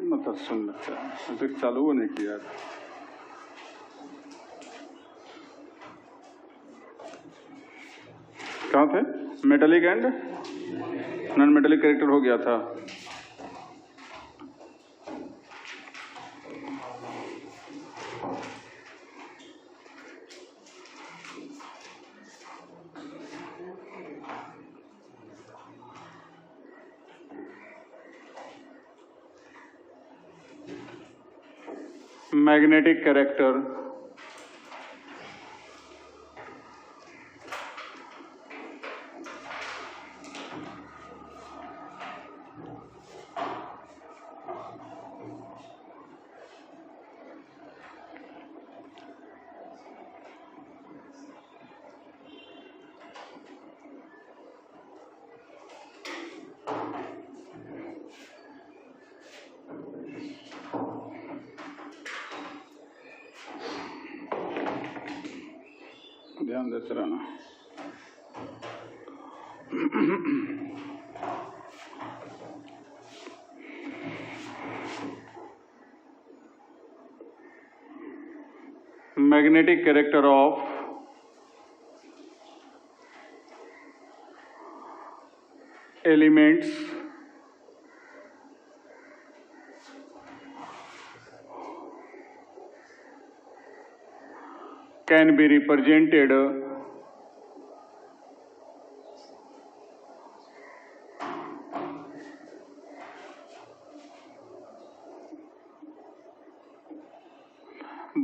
मतलब सुन अच्छा अभी चालू हो नहीं किया। कहाँ थे? Metallic and non metallic character हो गया था। मैग्नेटिक कैरेक्टर ध्यान देते रहना। Magnetic character of elements can be represented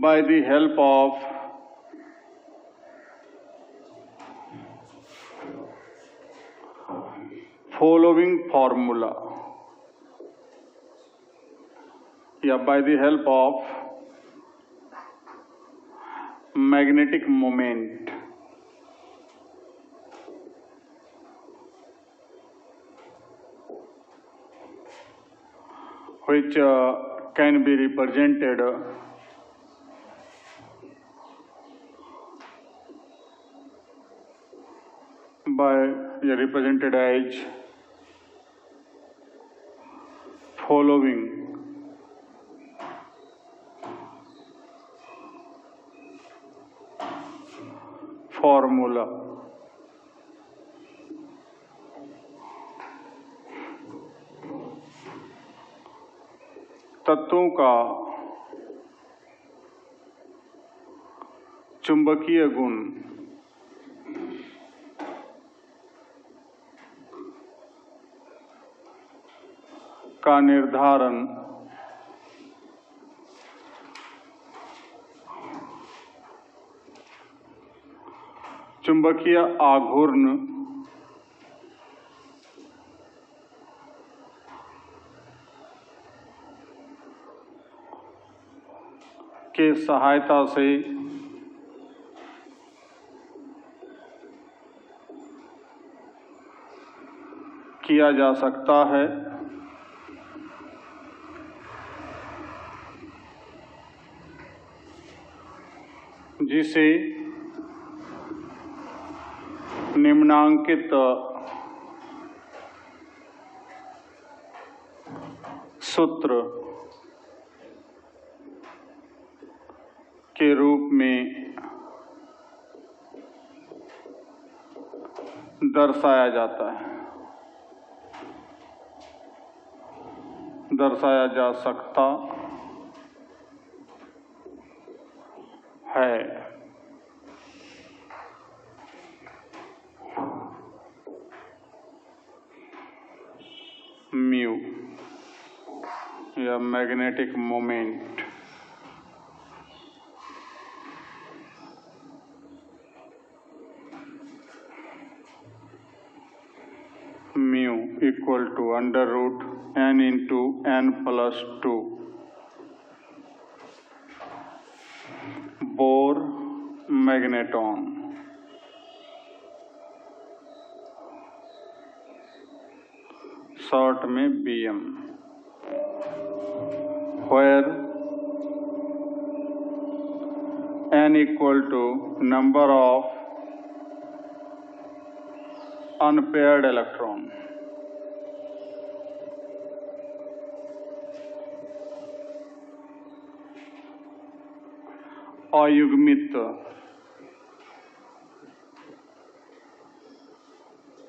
by the help of following formula या by the help of magnetic moment which can be represented by represented as following formula. तत्वों का चुंबकीय गुण का निर्धारण चुंबकीय आघूर्ण के सहायता से किया जा सकता है, जिसे निम्नांकित सूत्र के रूप में दर्शाया जाता है, दर्शाया जा सकता है। म्यू या magnetic moment mu equal to under root n into n plus 2 Bohr magneton short में BM, where n equal to number of unpaired electron. अयुग्मित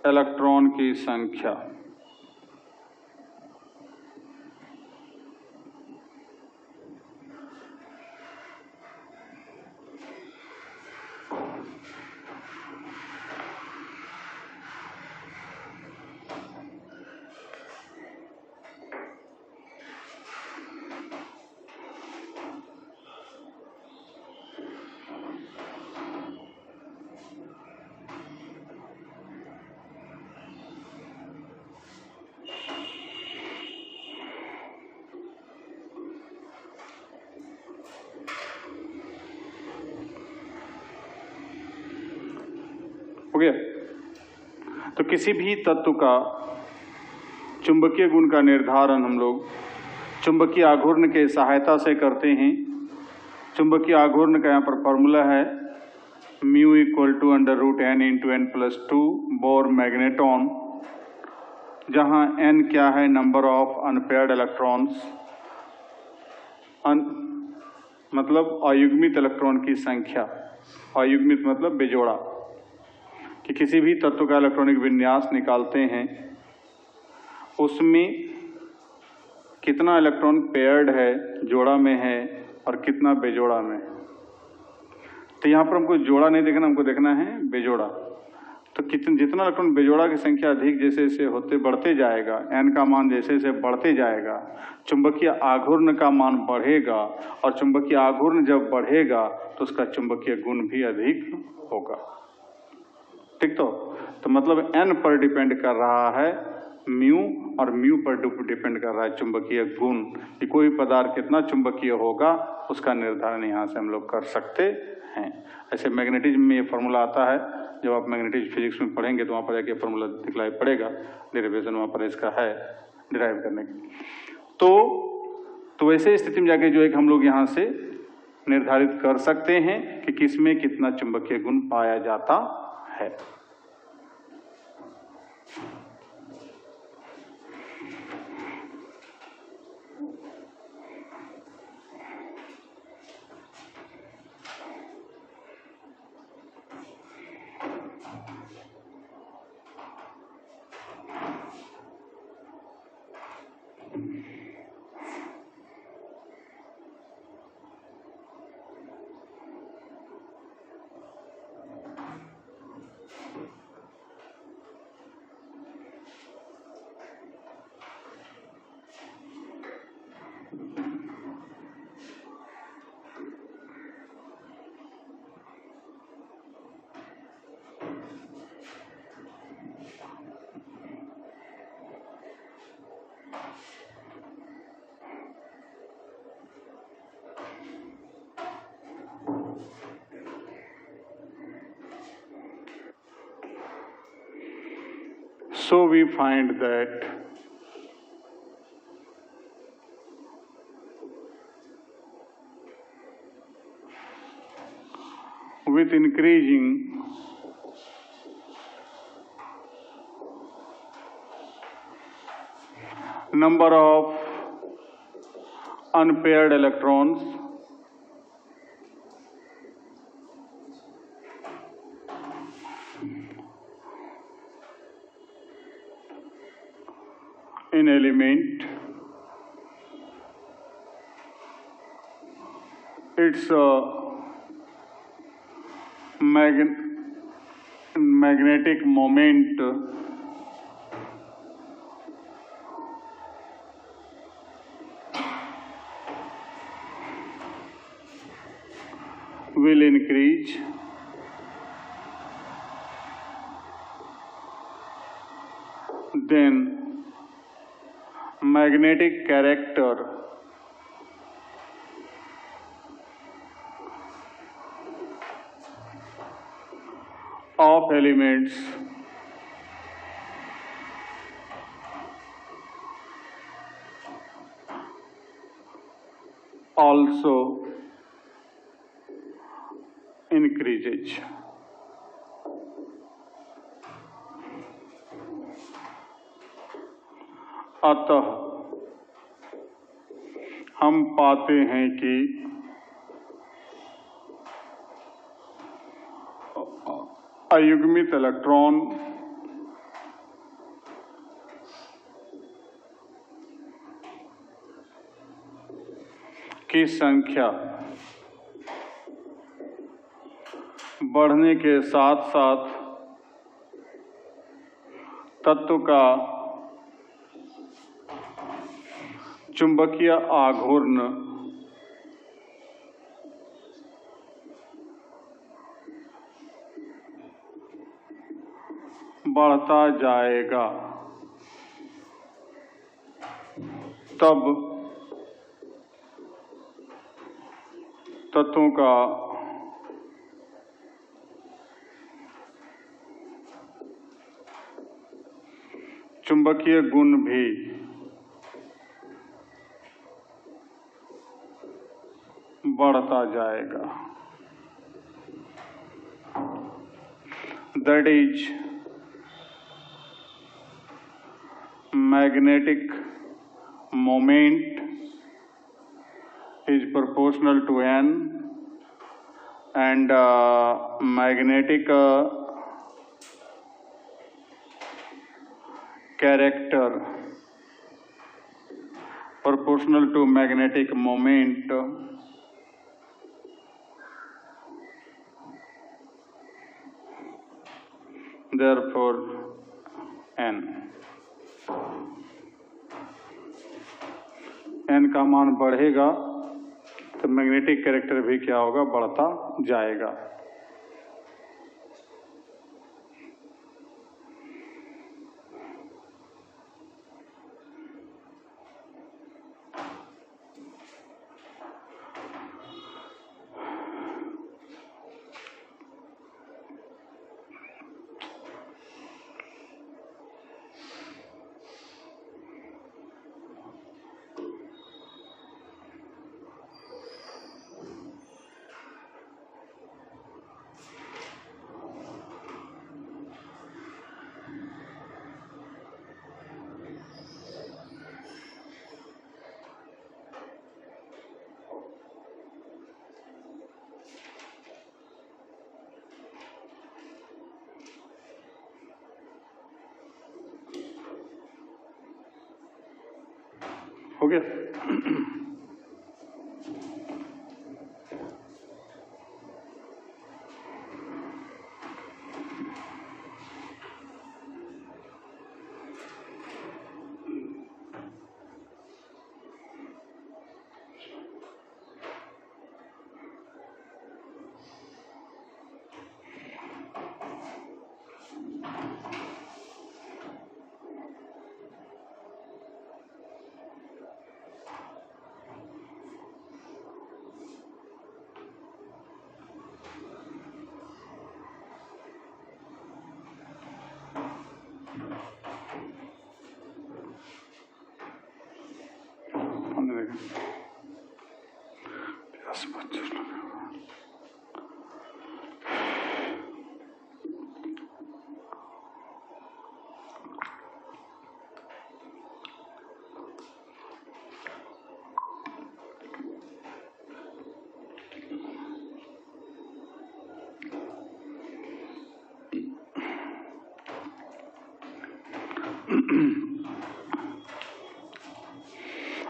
इलेक्ट्रॉन की संख्या हो गया। तो किसी भी तत्व का चुंबकीय गुण का निर्धारण हम लोग चुंबकीय आघूर्ण के सहायता से करते हैं। चुंबकीय आघूर्ण का यहाँ पर फॉर्मूला है mu equal to under root n into n plus two Bohr magneton, जहाँ एन क्या है, नंबर ऑफ अनपेयर्ड इलेक्ट्रॉन्स, मतलब अयुग्मित इलेक्ट्रॉन की संख्या। अयुग्मित मतलब बेजोड़ा, कि किसी भी तत्व का इलेक्ट्रॉनिक विन्यास निकालते हैं, उसमें कितना इलेक्ट्रॉन पेयर्ड है, जोड़ा में है, और कितना बेजोड़ा में। तो यहाँ पर हमको जोड़ा नहीं देखना, हमको देखना है बेजोड़ा। तो जितना इलेक्ट्रॉन बेजोड़ा की संख्या अधिक जैसे जैसे होते बढ़ते जाएगा, एन का मान जैसे जैसे बढ़ते जाएगा, चुंबकीय आघूर्ण का मान बढ़ेगा, और चुंबकीय आघूर्ण जब बढ़ेगा तो उसका चुंबकीय गुण भी अधिक होगा। ठीक, तो मतलब एन पर डिपेंड कर रहा है म्यू, और म्यू पर डिपेंड कर रहा है चुंबकीय गुण, कि कोई पदार्थ कितना चुंबकीय होगा उसका निर्धारण यहाँ से हम लोग कर सकते हैं। ऐसे मैग्नेटिज्म में ये फॉर्मूला आता है, जब आप मैग्नेटिज्म फिजिक्स में पढ़ेंगे तो वहाँ पर जाके फॉर्मूला दिखलाई पड़ेगा, डेरिवेशन वहाँ पर इसका है डिराइव करने की। तो वैसे स्थिति में जाके जो एक हम लोग यहाँ से निर्धारित कर सकते हैं कि किसमें कितना चुंबकीय गुण पाया जाता है। So we find that with increasing number of unpaired electrons, in element, its magnetic moment will increase, then magnetic character of elements also increases. अतः हम पाते हैं कि अयुग्मित इलेक्ट्रॉन की संख्या बढ़ने के साथ साथ तत्व का चुंबकीय आघूर्ण बढ़ता जाएगा। तब तत्वों का चुंबकीय गुण भी बढ़ता जाएगा। That is, magnetic moment is proportional to n, and magnetic character proportional to magnetic moment, therefore n का मान बढ़ेगा तो मैग्नेटिक कैरेक्टर भी क्या होगा, बढ़ता जाएगा। हो गया?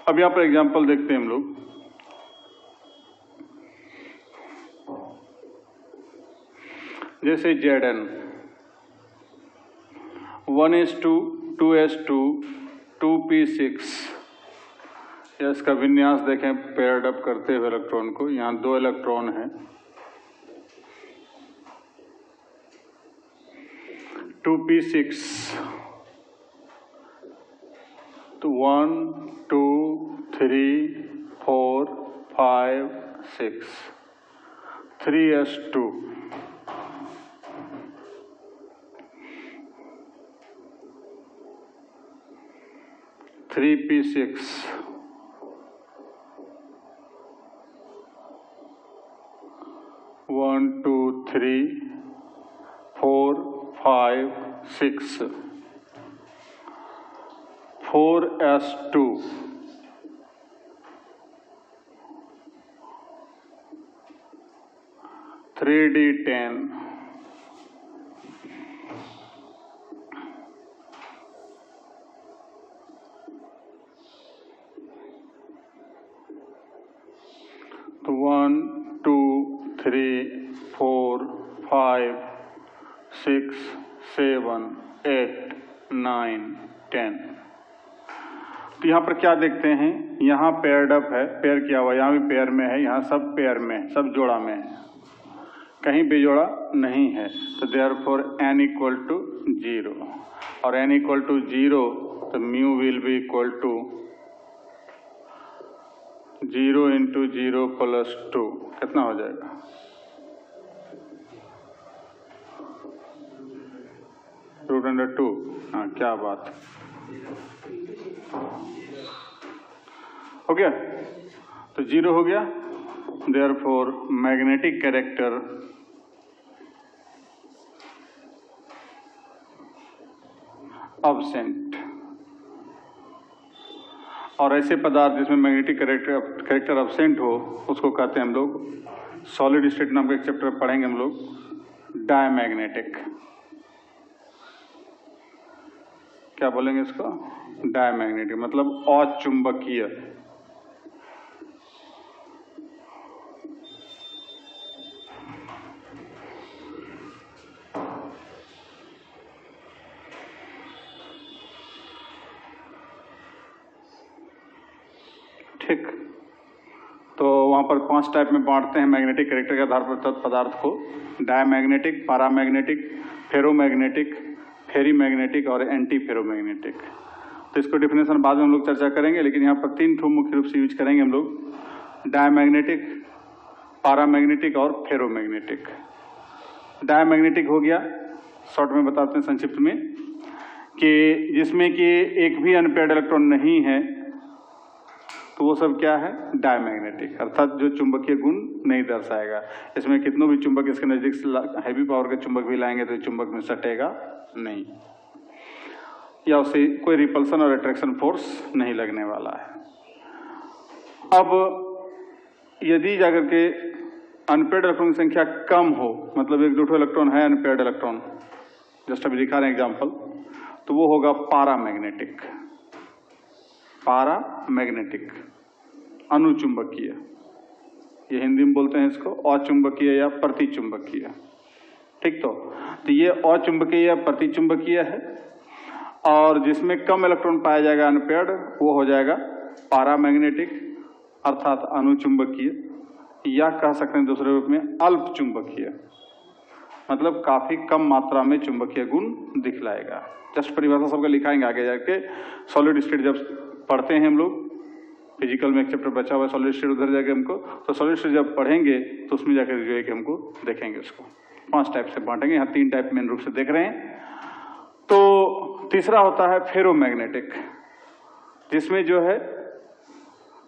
अब यहाँ पर एग्जाम्पल देखते हैं हम लोग। जैसे Zn 1s2 2s2 2p6, इसका विन्यास देखें पेयर्ड अप करते हुए इलेक्ट्रॉन को। यहाँ 2 इलेक्ट्रॉन हैं, 2p6 तो 1 2 3 4 5 6, 3s2 3p6 1 2 3 4 5 6, 4s2 3d10 तो 1 2 3 4 5 6 7 8 9 10। तो यहाँ पर क्या देखते हैं, यहाँ पेयर्ड अप है, पेयर किया हुआ, यहाँ भी पेयर में है, यहाँ सब पेयर में है, सब जोड़ा में है, कहीं बेजोड़ा नहीं है। तो देयरफॉर n इक्वल टू 0 और n इक्वल टू 0 तो mu will be equal to 0 into 0 plus 2, कितना हो जाएगा? √2। हाँ, क्या बात, हो गया। तो 0 हो गया, देयरफॉर मैग्नेटिक कैरेक्टर अब्सेंट। और ऐसे पदार्थ जिसमें मैग्नेटिक कैरेक्टर अब्सेंट हो उसको कहते हैं हम लोग, सॉलिड स्टेट नाम का एक चैप्टर पढ़ेंगे हम लोग, डायमैग्नेटिक। क्या बोलेंगे इसको? डायमैग्नेटिक मतलब अचुंबकीय। ठीक, तो वहां पर 5 टाइप में बांटते हैं मैग्नेटिक कैरेक्टर के आधार पर पदार्थ को, डायमैग्नेटिक, पैरामैग्नेटिक, फेरोमैग्नेटिक, फेरीमैग्नेटिक और एंटी फेरोमैग्नेटिक। तो इसको डिफिनेशन बाद में हम लोग चर्चा करेंगे, लेकिन यहाँ पर 3 ठो मुख्य रूप से यूज करेंगे हम लोग, डायमैग्नेटिक, पैरामैग्नेटिक और फेरोमैग्नेटिक। डायमैग्नेटिक हो गया, शॉर्ट में बताते हैं संक्षिप्त में, कि जिसमें कि एक भी अनपेयर्ड इलेक्ट्रॉन नहीं है, तो वो सब क्या है? डायमैग्नेटिक, अर्थात जो चुंबकीय गुण नहीं दर्शाएगा। इसमें कितनों भी चुंबक इसके नजदीक से हैवी पावर के चुंबक भी लाएंगे तो चुंबक में सटेगा नहीं, या उसे कोई रिपल्सन और अट्रैक्शन फोर्स नहीं लगने वाला है। अब यदि जाकर के अनपेयर्ड इलेक्ट्रॉन की संख्या कम हो, मतलब 1-2 इलेक्ट्रॉन है अनपेयर्ड इलेक्ट्रॉन, जस्ट अभी दिखा रहे हैं एग्जाम्पल, तो वो होगा पारामैग्नेटिक। पारामैग्नेटिक, अनुचुंबकीय, ये हिंदी में बोलते हैं इसको अचुंबकीय या प्रतिचुंबकीय। ठीक, तो ये अचुंबकीय या प्रतिचुंबकीय है, और जिसमें कम इलेक्ट्रॉन पाया जाएगा अनपेयर्ड, वो हो जाएगा पारामैग्नेटिक अर्थात अनुचुंबकीय, या कह सकते हैं दूसरे रूप में अल्प चुंबकीय, मतलब काफी कम मात्रा में चुंबकीय गुण दिखलाएगा। जस्ट परिभाषा सबका लिखाएंगे आगे जाके। सॉलिड स्टेट जब पढ़ते हैं हम लोग, फिजिकल में एक चैप्टर बचा हुआ है सॉलिड स्टेट, उधर जाके हमको, तो सॉलिड स्टेट जब पढ़ेंगे तो उसमें जाकर जो है कि हमको देखेंगे उसको 5 टाइप से बांटेंगे। यहाँ 3 टाइप मेन रूप से देख रहे हैं। तो तीसरा होता है फेरोमैग्नेटिक, जिसमें जो है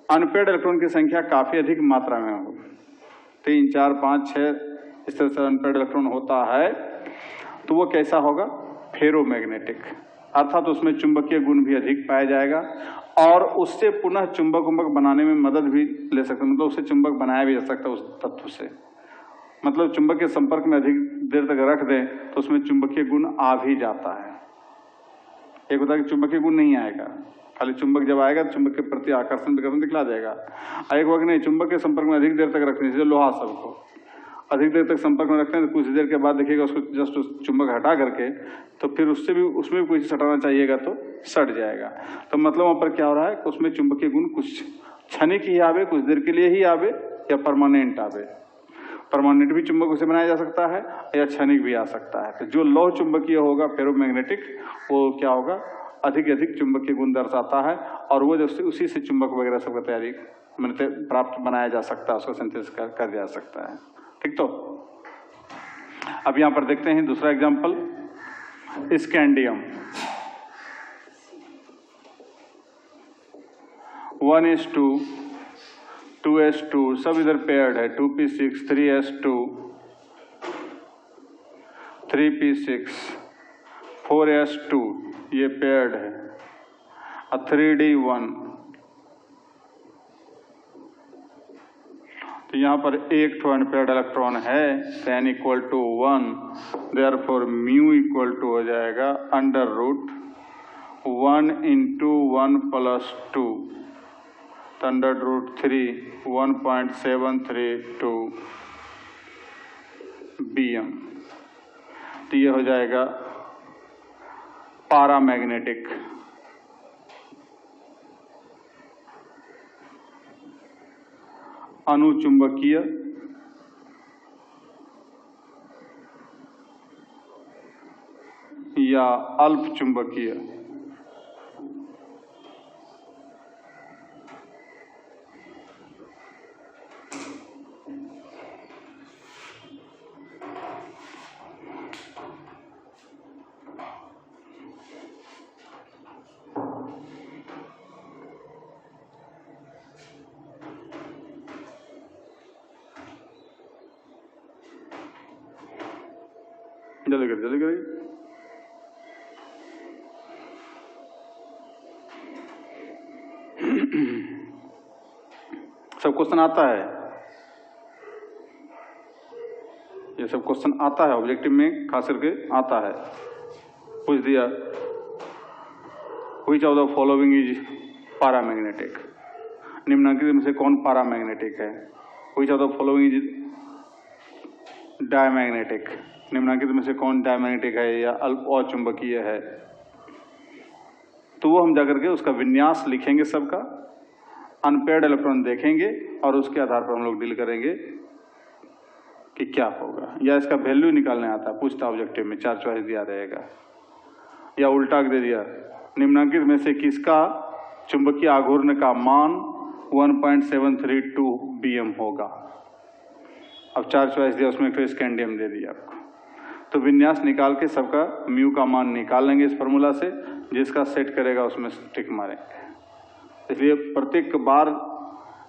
अनपेयर्ड इलेक्ट्रॉन की संख्या काफी अधिक मात्रा में हो, 3 4 5 6 इस तरह से अनपेयर्ड इलेक्ट्रॉन होता है, तो वो कैसा होगा? फेरोमैग्नेटिक, अर्थात उसमें चुंबकीय गुण भी अधिक पाया जाएगा और उससे पुनः चुंबक बनाने में मदद भी ले सकते हैं, मतलब उससे चुंबक बनाया भी जा सकता है उस तत्व से। मतलब चुंबक के संपर्क में अधिक देर तक रख दें तो उसमें चुंबकीय गुण आ भी जाता है। एक होता है कि चुंबकीय गुण नहीं आएगा, खाली चुंबक जब आएगा तो चुंबक के प्रति आकर्षण विकर्षण दिखला देगा। एक वक्त नहीं, चुंबक के संपर्क में अधिक देर तक रखने से, लोहा सबको अधिक देर तक संपर्क में रखते हैं तो कुछ देर के बाद देखिएगा उसको जस्ट उस चुंबक हटा करके तो फिर उसमें भी कुछ सटाना चाहिएगा तो सट जाएगा। तो मतलब वहाँ पर क्या हो रहा है कि उसमें चुंबकीय गुण कुछ क्षणिक ही आवे, कुछ देर के लिए ही आवे, या परमानेंट आवे। परमानेंट भी चुंबक उसे बनाया जा सकता है या क्षणिक भी आ सकता है। तो जो लौह चुंबकीय होगा फेरोमैग्नेटिक, वो क्या होगा? अधिक चुंबकीय गुण दर्शाता है, और वो जब उसी से चुंबक वगैरह सबका तैयारी प्राप्त बनाया जा सकता है, उसको सिंथेसिस कर दिया जा सकता है। ठीक, तो अब यहां पर देखते हैं दूसरा एग्जांपल, स्कैंडियम। 1s2 2s2 सब इधर पेयर्ड है, 2p6 3s2 3p6 4s2 ये पेयर्ड है, और 3d1। तो यहाँ पर एक ठो अनपेयर्ड इलेक्ट्रॉन है, n equal to 1, therefore mu equal to हो जाएगा √1 × 1 + 2 √3 1.732 BM। तो ये हो जाएगा पारामैग्नेटिक। अनुचुंबकीय या अल्पचुंबकीय। जल्दी करिए। सब क्वेश्चन आता है, ये सब क्वेश्चन आता है ऑब्जेक्टिव में, खास करके आता है। पूछ दिया which of the following is paramagnetic, निम्नलिखित में से कौन पारामैग्नेटिक है। Which of the following is diamagnetic, निम्नलिखित में से कौन डायमैग्नेटिक है या अचुंबकीय है। तो वो हम जाकर के उसका विन्यास लिखेंगे, सबका अनपेयर्ड इलेक्ट्रॉन देखेंगे और उसके आधार पर हम लोग डील करेंगे कि क्या होगा। या इसका वैल्यू निकालने आता है, पूछता ऑब्जेक्टिव में, 4 चॉइस दिया रहेगा। या उल्टा दे दिया, निम्नलिखित में से किसका चुंबकीय आघूर्ण का मान 1.732 BM होगा। अब 4 चॉइस दिया, उसमें फिर स्कैंडियम दे दिया आपको। तो विन्यास निकाल के सबका म्यू का मान निकाल लेंगे इस फॉर्मूला से, जिसका सेट करेगा उसमें टिक मारेंगे। इसलिए प्रत्येक बार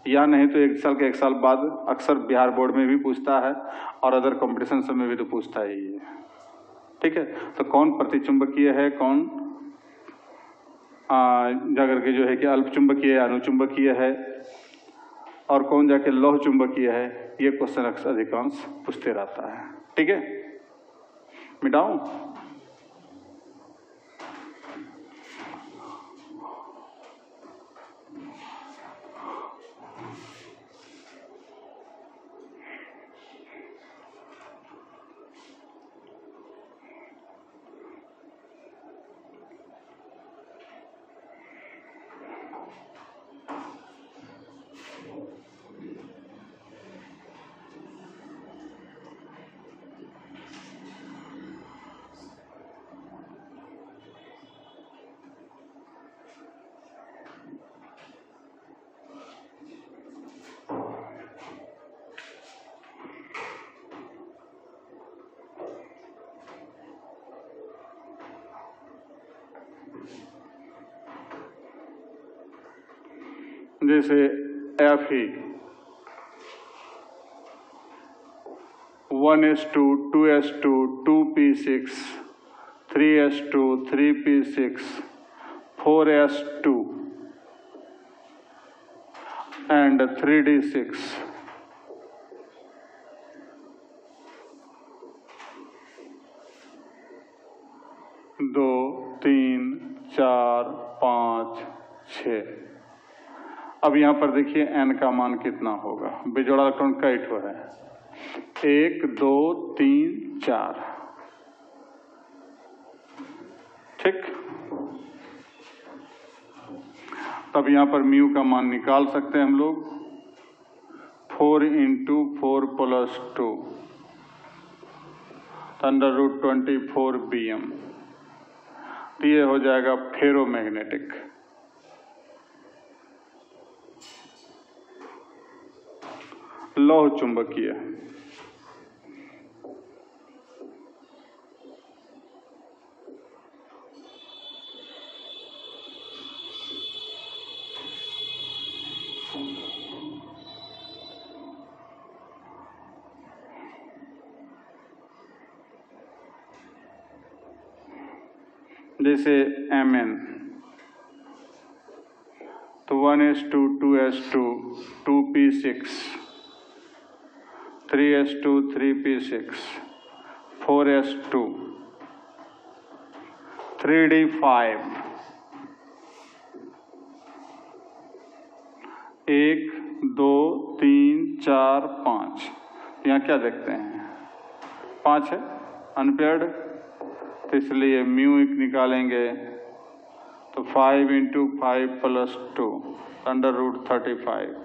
या नहीं तो 1 साल बाद अक्सर बिहार बोर्ड में भी पूछता है और अदर कंपटीशन सब में भी तो पूछता ही है। ठीक है, तो कौन प्रतिचुंबकीय है, कौन जाकर के जो है कि अल्पचुंबकीय है, अनुचुंबकीय है, और कौन जाके लौह चुंबकीय है, ये क्वेश्चन अक्सर अधिकांश पूछते रहता है। ठीक है, मिटाऊं? जैसे Fe 1s2 2s2 2p6 3s2 3p6 4s2 and 3d6 2 3 4 5 6। अब यहाँ पर देखिए n का मान कितना होगा। बेजोड़ा इलेक्ट्रॉन कई ठो है, 1 2 3 4। ठीक, तब यहाँ पर म्यू का मान निकाल सकते हैं हम लोग। 4 × 4 + 2 √24 BM। तो ये हो जाएगा फेरोमैग्नेटिक। लौह चुंबकीय। जैसे Mn तो 1s2 2s2 2p6 3s2 3p6 4s2 3d5 1 2 3 4 5। यहाँ क्या देखते हैं? 5 है, अनपेयर्ड, तो इसलिए म्यू निकालेंगे तो 5 × 5 + 2 √35।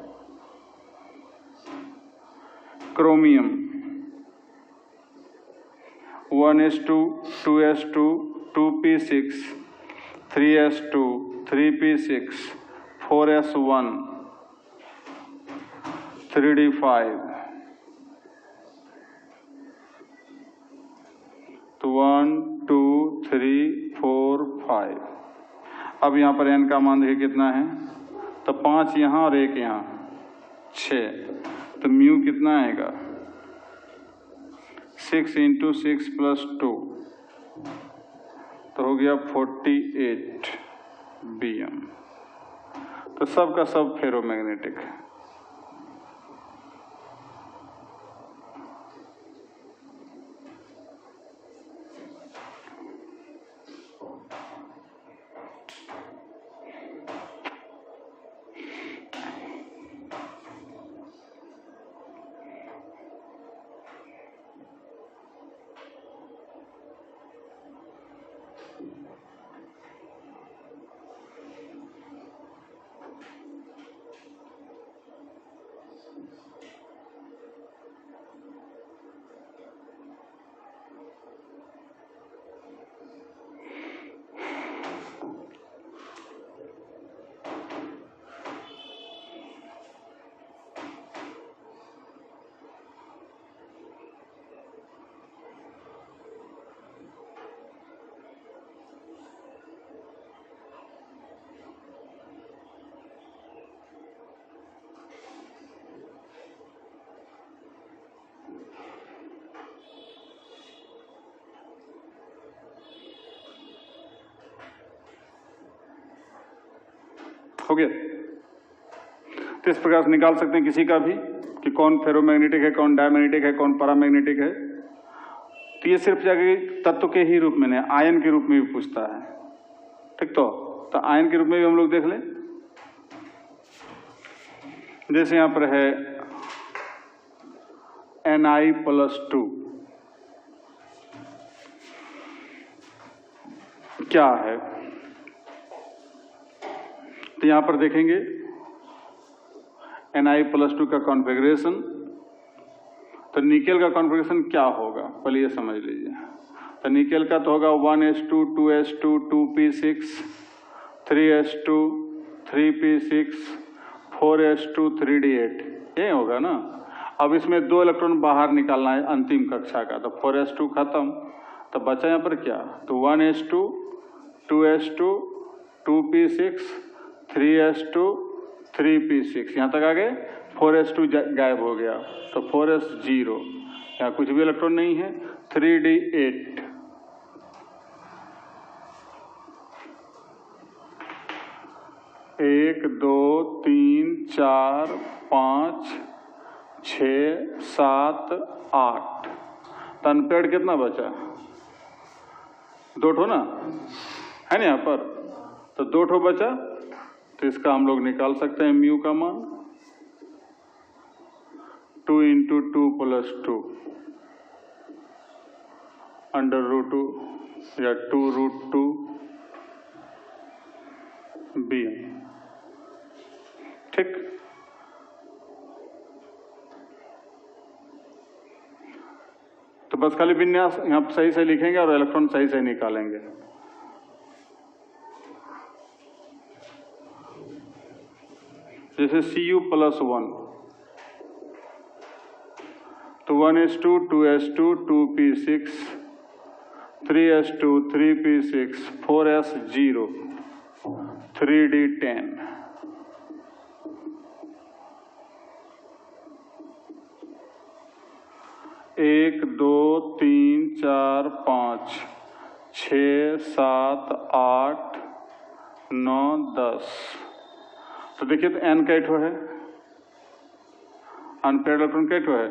Chromium 1s2 2s2 2p6 3s2 3p6 4s1 3d5। तो 1 2 3 4 5। अब यहाँ पर n का मान देखिए कितना है, तो 5 यहाँ और 1 यहाँ, 6। तो म्यू कितना आएगा? 6 × 6 + 2 तो हो गया 48 Bm। तो सब का सब फेरोमैग्नेटिक है। हो गया। तो इस प्रकार से निकाल सकते हैं किसी का भी कि कौन फेरोमैग्नेटिक है, कौन डायमैग्नेटिक है, कौन पैरामैग्नेटिक है। तो ये सिर्फ जाके तत्व के ही रूप में नहीं, आयन के रूप में भी पूछता है। ठीक, तो आयन के रूप में भी हम लोग देख लें। जैसे यहां पर है Na+2, क्या है? तो यहां पर देखेंगे Na+2 का कॉन्फ़िगरेशन। तो निकेल का कॉन्फ़िगरेशन क्या होगा, पहले ये समझ लीजिए। तो निकेल का तो होगा 1s2 2s2 2p6 3s2 3p6 4s2 3d8, ये होगा ना। अब इसमें 2 इलेक्ट्रॉन बाहर निकालना है अंतिम कक्षा का। तो 4s2 खत्म, तो बचा यहाँ पर क्या? तो 1s2 2s2 2p6 3s2 3p6, यहाँ तक आ गए। 4s2 गायब हो गया, तो 4s 0, यहाँ कुछ भी इलेक्ट्रॉन नहीं है। 3d8, एक 2 3 4 5 6 7 8। तो अनपेयर्ड कितना बचा? 2 ठो ना है ना यहाँ पर, तो 2 ठो बचा। तो इसका हम लोग निकाल सकते हैं म्यू का मान 2 × 2 + 2 √2 या 2√2 Bm। ठीक, तो बस खाली विन्यास यहाँ सही से लिखेंगे और इलेक्ट्रॉन सही से निकालेंगे। जैसे Cu+1, तो 1s2 2s2 2p6 3s2 3p6 4s 0 3d10। एक 2 3 4 5 6 7 8 9 10। तो देखिए, तो n कै ठो है? अनपेयर्ड इलेक्ट्रॉन कै ठो है?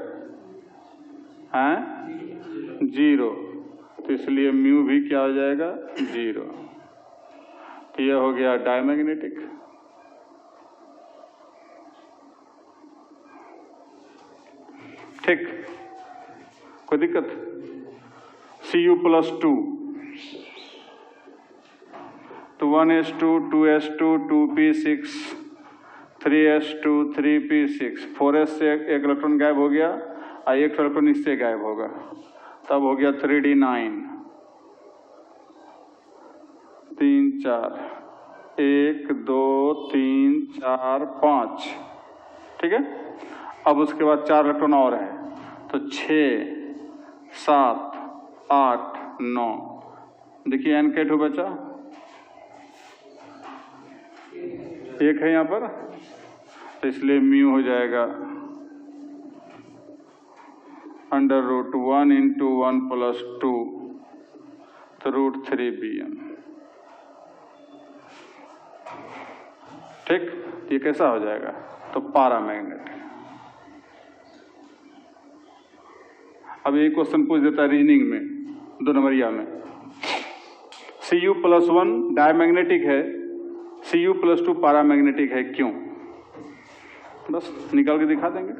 0। तो इसलिए म्यू भी क्या हो जाएगा? 0। तो यह हो गया डायमैग्नेटिक। ठीक, कोई दिक्कत? Cu+2 तो 1s2 2s2 2p6 3s2 3p6 4s से एक इलेक्ट्रॉन गायब हो गया और एक इलेक्ट्रॉन इससे गायब होगा, तब हो गया 3d9 3 4 1 2 3 4 5, ठीक है। अब उसके बाद 4 इलेक्ट्रॉन और है तो 6 7 8 9, देखिए n कैट हो बचा, एक है यहाँ पर, तो इसलिए म्यू हो जाएगा √1 × 1 + 2 तो √3bm। ठीक, ये कैसा हो जाएगा? तो पारामैग्नेटिक। अब ये क्वेश्चन पूछ देता है रीजनिंग में 2 नंबरिया में, Cu+1 डायमैग्नेटिक है, Cu+2 पारामैग्नेटिक है, क्यों? बस निकाल के दिखा देंगे,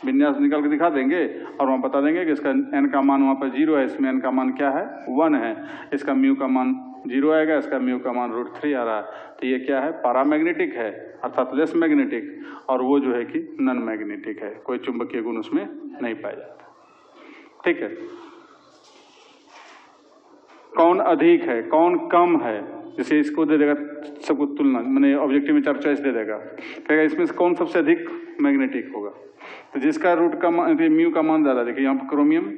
विन्यास निकाल के दिखा देंगे और वहाँ बता देंगे कि इसका n का मान वहाँ पर 0 है, इसमें n का मान क्या है? 1 है, इसका म्यू का मान 0 आएगा, इसका म्यू का मान √3 आ रहा है, तो ये क्या है? पारामैग्नेटिक है, अर्थात लेस मैग्नेटिक, और वो जो है कि नॉन मैग्नेटिक है, कोई चुंबकीय गुण उसमें नहीं पाया जाता। ठीक है, कौन अधिक है, कौन कम है, जैसे इसको दे देगा सबको तुलना, मैंने ऑब्जेक्टिव में 4 चॉइस दे देगा, कहेगा इसमें से कौन सबसे अधिक मैग्नेटिक होगा, तो जिसका रूट का मान म्यू का मान ज़्यादा, देखिए यहाँ पर क्रोमियम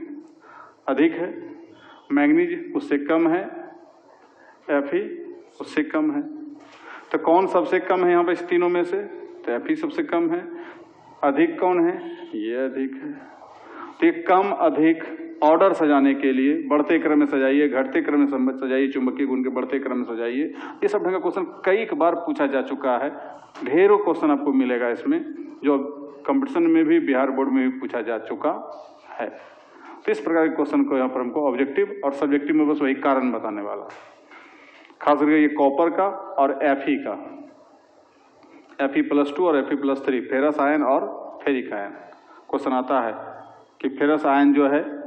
अधिक है, मैग्नीज उससे कम है, Fe उससे कम है, तो कौन सबसे कम है यहाँ पर इस तीनों में से? तो Fe सबसे कम है। अधिक कौन है? ये अधिक है। तो ये कम अधिक ऑर्डर सजाने के लिए बढ़ते क्रम में सजाइए, घटते क्रम में सजाइए, चुंबकीय गुण के बढ़ते क्रम में सजाइए, ये सब ढंग का क्वेश्चन कई बार पूछा जा चुका है, ढेरों क्वेश्चन आपको मिलेगा इसमें, जो कंपटीशन में भी, बिहार बोर्ड में भी पूछा जा चुका है। तो इस प्रकार के क्वेश्चन को यहाँ पर हमको ऑब्जेक्टिव और सब्जेक्टिव में बस वही कारण बताने वाला, खास करके ये कॉपर का और Fe का, Fe+2 और Fe+3, फेरस आयन और फेरिक आयन। क्वेश्चन आता है कि फेरस आयन जो है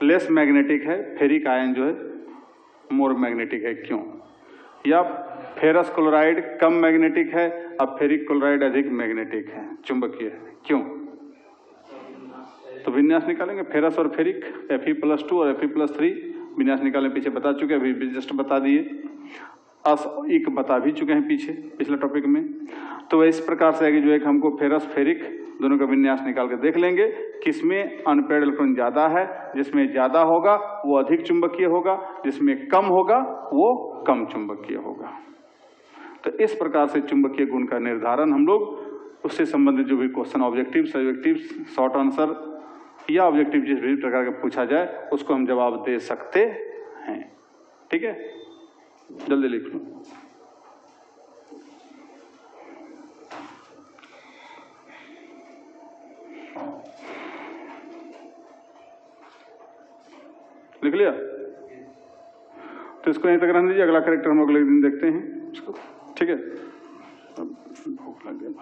लेस मैग्नेटिक है, फेरिक आयन जो है मोर मैग्नेटिक है, क्यों? या फेरस क्लोराइड कम मैग्नेटिक है और फेरिक क्लोराइड अधिक मैग्नेटिक है, चुंबकीय है, क्यों? तो विन्यास निकालेंगे, फेरस और फेरिक, Fe+2 और Fe+3 विन्यास निकालने पीछे बता चुके हैं, अभी जस्ट बता दिए, एक बता भी चुके हैं पीछे पिछले टॉपिक में। तो इस प्रकार से है कि जो एक हमको फेरस फेरिक दोनों का विन्यास निकाल के देख लेंगे, किसमें अनपेयर्ड इलेक्ट्रॉन ज्यादा है, जिसमें ज्यादा होगा वो अधिक चुंबकीय होगा, जिसमें कम होगा वो कम चुंबकीय होगा। तो इस प्रकार से चुंबकीय गुण का निर्धारण हम लोग उससे संबंधित जो भी question objective, subjective, short answer या ऑब्जेक्टिव जिस भी प्रकार का पूछा जाए उसको हम जवाब दे सकते हैं। ठीक है, जल्दी लिख लो। लिख लिया? तो इसको यहीं तक रहने दीजिए, अगला कैरेक्टर हम अगले दिन देखते हैं इसको। ठीक है, अब भूख लग गई।